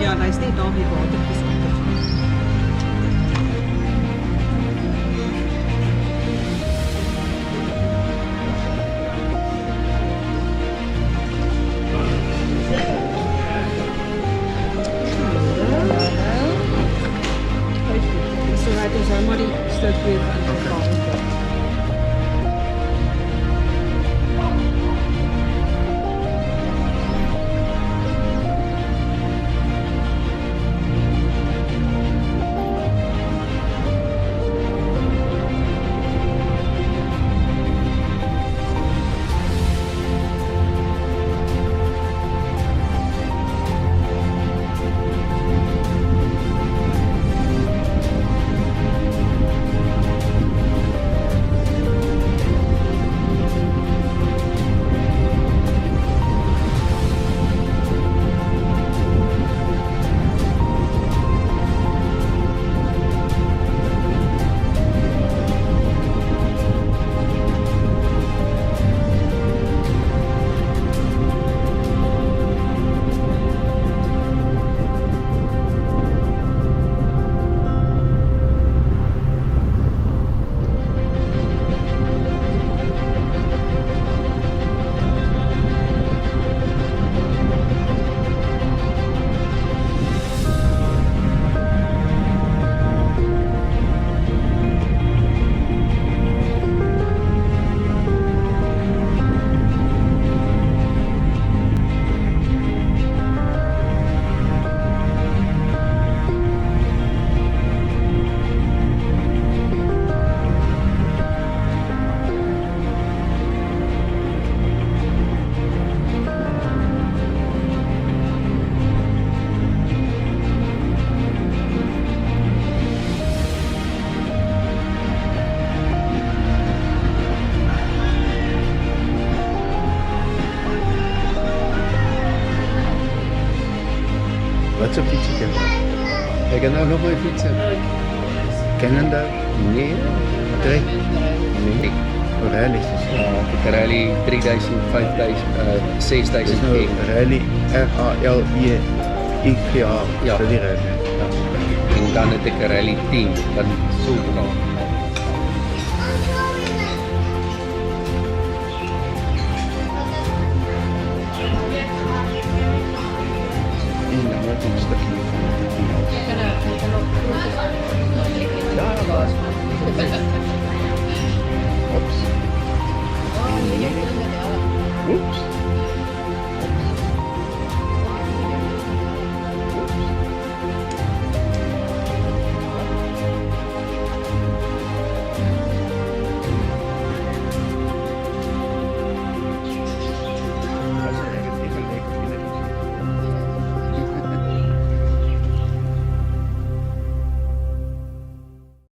Ja, da ist niet aangeboden. Dat is goed. Så rijdt ons helemaal die stuk weer aan de kant. Wat voor fiets ken je? Ik kan nou nog mooie fietsen. Kennen dat? Nee. Drie? Nee. Rally. Ik rally 3000, 5000, 6000 Nou, keer. rally. R-A-L-I-I-G-A. Ja. Dat die rally. Ja. En dan heb ik een rally 10 van zo gaan. En dan wordt een stukje van Oeps. Oeps.